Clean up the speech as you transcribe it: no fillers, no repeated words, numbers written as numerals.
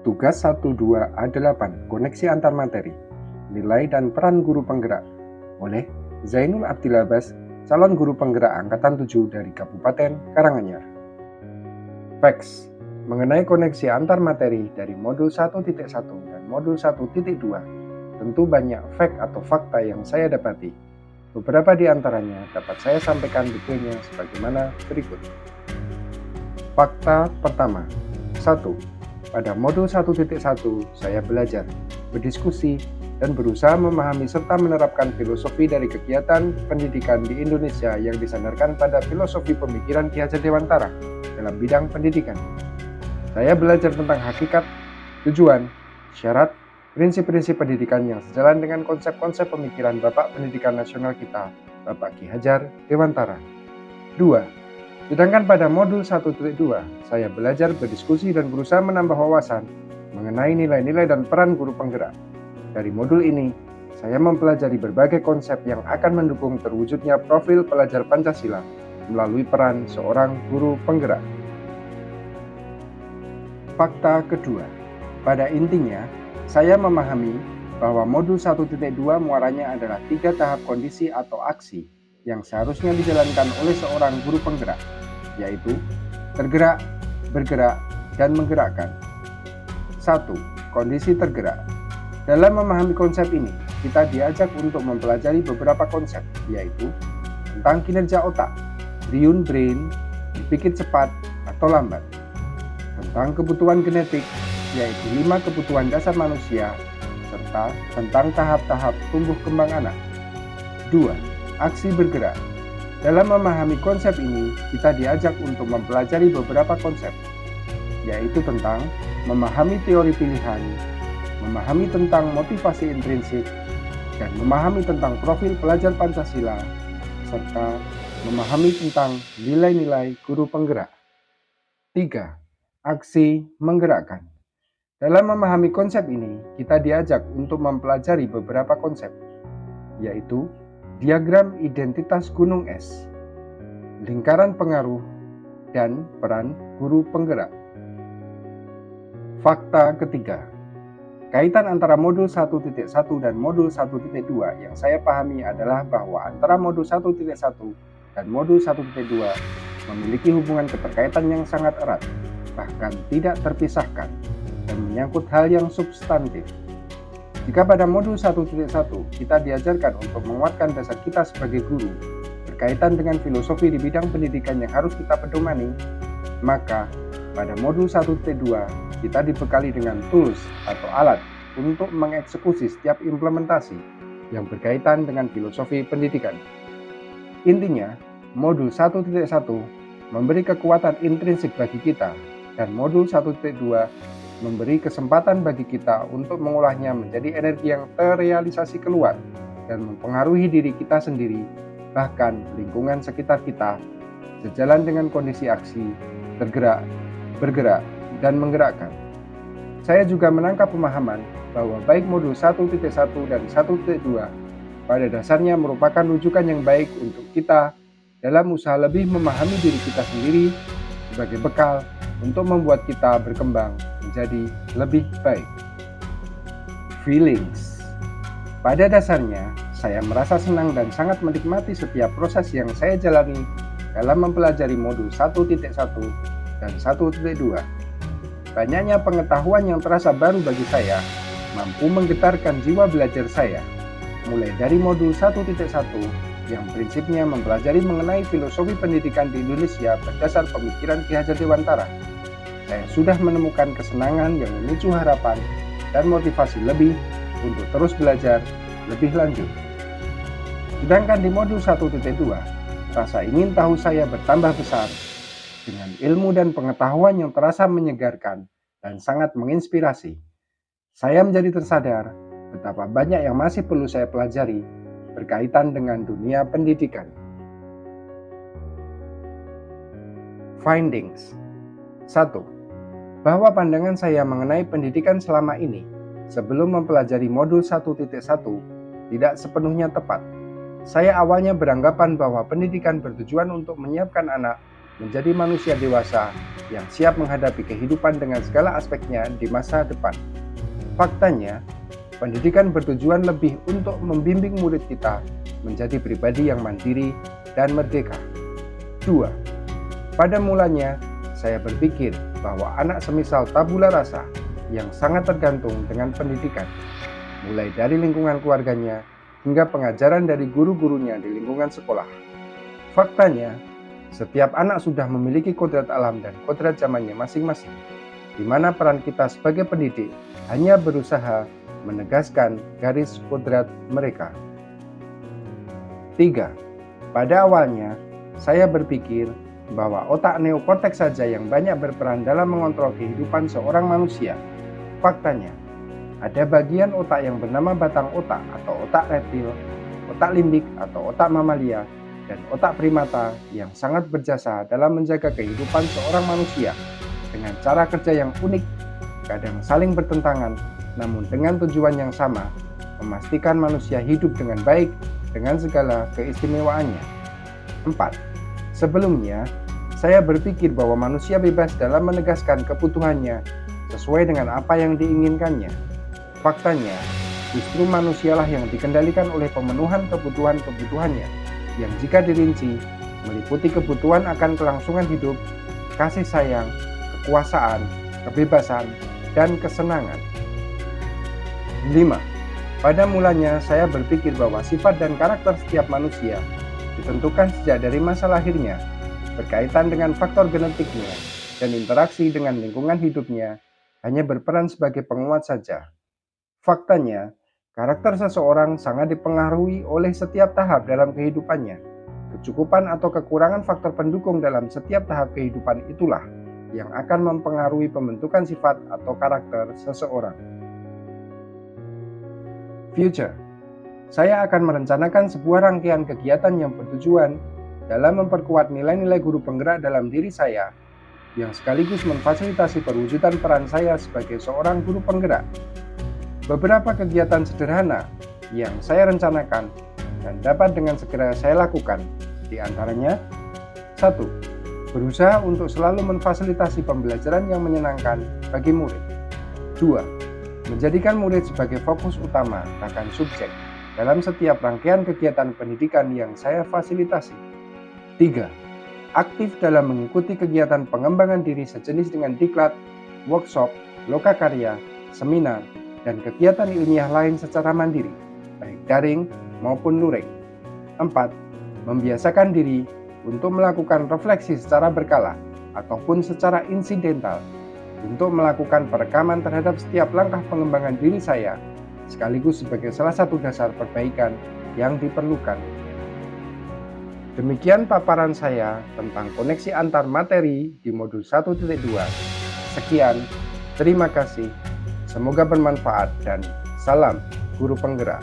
Tugas 12A8 Koneksi Antar Materi, Nilai dan Peran Guru Penggerak oleh Zainul Abdilabas, calon guru penggerak Angkatan 7 dari Kabupaten Karanganyar. Facts mengenai koneksi antar materi dari modul 1.1 dan modul 1.2. Tentu banyak fact atau fakta yang saya dapati. Beberapa di antaranya dapat saya sampaikan detailnya sebagaimana berikut. Fakta pertama. 1. Pada modul 1.1, saya belajar, berdiskusi, dan berusaha memahami serta menerapkan filosofi dari kegiatan pendidikan di Indonesia yang disandarkan pada filosofi pemikiran Ki Hajar Dewantara dalam bidang pendidikan. Saya belajar tentang hakikat, tujuan, syarat, prinsip-prinsip pendidikan yang sejalan dengan konsep-konsep pemikiran Bapak Pendidikan Nasional kita, Bapak Ki Hajar Dewantara. 2. Sedangkan pada modul 1.2, saya belajar berdiskusi dan berusaha menambah wawasan mengenai nilai-nilai dan peran guru penggerak. Dari modul ini, saya mempelajari berbagai konsep yang akan mendukung terwujudnya profil pelajar Pancasila melalui peran seorang guru penggerak. Fakta kedua, pada intinya, saya memahami bahwa modul 1.2 muaranya adalah 3 tahap kondisi atau aksi yang seharusnya dijalankan oleh seorang guru penggerak, yaitu tergerak, bergerak, dan menggerakkan. 1. Kondisi tergerak. Dalam memahami konsep ini, kita diajak untuk mempelajari beberapa konsep, yaitu tentang kinerja otak, riun brain, dipikir cepat atau lambat, tentang kebutuhan genetik, yaitu 5 kebutuhan dasar manusia, serta tentang tahap-tahap tumbuh kembang anak. 2. Aksi bergerak. Dalam memahami konsep ini, kita diajak untuk mempelajari beberapa konsep, yaitu tentang memahami teori pilihan, memahami tentang motivasi intrinsik, dan memahami tentang profil pelajar Pancasila, serta memahami tentang nilai-nilai guru penggerak. 3. Aksi menggerakkan. Dalam memahami konsep ini, kita diajak untuk mempelajari beberapa konsep, yaitu diagram identitas gunung es, lingkaran pengaruh, dan peran guru penggerak. Fakta ketiga. Kaitan antara modul 1.1 dan modul 1.2 yang saya pahami adalah bahwa antara modul 1.1 dan modul 1.2 memiliki hubungan keterkaitan yang sangat erat, bahkan tidak terpisahkan, dan menyangkut hal yang substantif. Jika pada modul 1.1 kita diajarkan untuk menguatkan dasar kita sebagai guru berkaitan dengan filosofi di bidang pendidikan yang harus kita pedomani, maka pada modul 1.2 kita dibekali dengan tools atau alat untuk mengeksekusi setiap implementasi yang berkaitan dengan filosofi pendidikan. Intinya, modul 1.1 memberi kekuatan intrinsik bagi kita, dan modul 1.2 memberi kesempatan bagi kita untuk mengolahnya menjadi energi yang terrealisasi keluar dan mempengaruhi diri kita sendiri, bahkan lingkungan sekitar kita, sejalan dengan kondisi aksi, tergerak, bergerak, dan menggerakkan. Saya juga menangkap pemahaman bahwa baik modul 1.1 dan 1.2 pada dasarnya merupakan rujukan yang baik untuk kita dalam usaha lebih memahami diri kita sendiri sebagai bekal untuk membuat kita berkembang menjadi lebih baik. Feelings. Pada dasarnya, saya merasa senang dan sangat menikmati setiap proses yang saya jalani dalam mempelajari modul 1.1 dan 1.2. Banyaknya pengetahuan yang terasa baru bagi saya mampu menggetarkan jiwa belajar saya, mulai dari modul 1.1 yang prinsipnya mempelajari mengenai filosofi pendidikan di Indonesia berdasar pemikiran Ki Hajar Dewantara. Saya sudah menemukan kesenangan yang memicu harapan dan motivasi lebih untuk terus belajar lebih lanjut. Sedangkan di modul 1.2, rasa ingin tahu saya bertambah besar dengan ilmu dan pengetahuan yang terasa menyegarkan dan sangat menginspirasi. Saya menjadi tersadar betapa banyak yang masih perlu saya pelajari berkaitan dengan dunia pendidikan. Findings. 1. Bahwa pandangan saya mengenai pendidikan selama ini sebelum mempelajari modul 1.1 tidak sepenuhnya tepat. Saya awalnya beranggapan bahwa pendidikan bertujuan untuk menyiapkan anak menjadi manusia dewasa yang siap menghadapi kehidupan dengan segala aspeknya di masa depan. Faktanya, pendidikan bertujuan lebih untuk membimbing murid kita menjadi pribadi yang mandiri dan merdeka. 2. Pada mulanya, saya berpikir bahwa anak semisal tabula rasa yang sangat tergantung dengan pendidikan, mulai dari lingkungan keluarganya hingga pengajaran dari guru-gurunya di lingkungan sekolah. Faktanya, setiap anak sudah memiliki kodrat alam dan kodrat zamannya masing-masing, di mana peran kita sebagai pendidik hanya berusaha menegaskan garis kodrat mereka. 3. Pada awalnya, saya berpikir bahwa otak neokorteks saja yang banyak berperan dalam mengontrol kehidupan seorang manusia. Faktanya, ada bagian otak yang bernama batang otak atau otak reptil, otak limbik atau otak mamalia, dan otak primata yang sangat berjasa dalam menjaga kehidupan seorang manusia dengan cara kerja yang unik, kadang saling bertentangan, namun dengan tujuan yang sama, memastikan manusia hidup dengan baik dengan segala keistimewaannya. 4. Sebelumnya, saya berpikir bahwa manusia bebas dalam menegaskan kebutuhannya sesuai dengan apa yang diinginkannya. Faktanya, justru manusialah yang dikendalikan oleh pemenuhan kebutuhan-kebutuhannya, yang jika dirinci, meliputi kebutuhan akan kelangsungan hidup, kasih sayang, kekuasaan, kebebasan, dan kesenangan. 5. Pada mulanya, saya berpikir bahwa sifat dan karakter setiap manusia ditentukan sejak dari masa lahirnya, berkaitan dengan faktor genetiknya, dan interaksi dengan lingkungan hidupnya hanya berperan sebagai penguat saja. Faktanya, karakter seseorang sangat dipengaruhi oleh setiap tahap dalam kehidupannya. Kecukupan atau kekurangan faktor pendukung dalam setiap tahap kehidupan itulah yang akan mempengaruhi pembentukan sifat atau karakter seseorang. Future. Saya akan merencanakan sebuah rangkaian kegiatan yang bertujuan dalam memperkuat nilai-nilai guru penggerak dalam diri saya, yang sekaligus memfasilitasi perwujudan peran saya sebagai seorang guru penggerak. Beberapa kegiatan sederhana yang saya rencanakan dan dapat dengan segera saya lakukan, di antaranya: 1. Berusaha untuk selalu memfasilitasi pembelajaran yang menyenangkan bagi murid. 2. Menjadikan murid sebagai fokus utama, bahkan subjek, dalam setiap rangkaian kegiatan pendidikan yang saya fasilitasi. 3. Aktif dalam mengikuti kegiatan pengembangan diri sejenis dengan diklat, workshop, lokakarya, seminar, dan kegiatan ilmiah lain secara mandiri, baik daring maupun luring. 4. Membiasakan diri untuk melakukan refleksi secara berkala ataupun secara insidental, untuk melakukan perekaman terhadap setiap langkah pengembangan diri saya, sekaligus sebagai salah satu dasar perbaikan yang diperlukan. Demikian paparan saya tentang koneksi antar materi di modul 1.2. Sekian, terima kasih, semoga bermanfaat dan salam guru penggerak.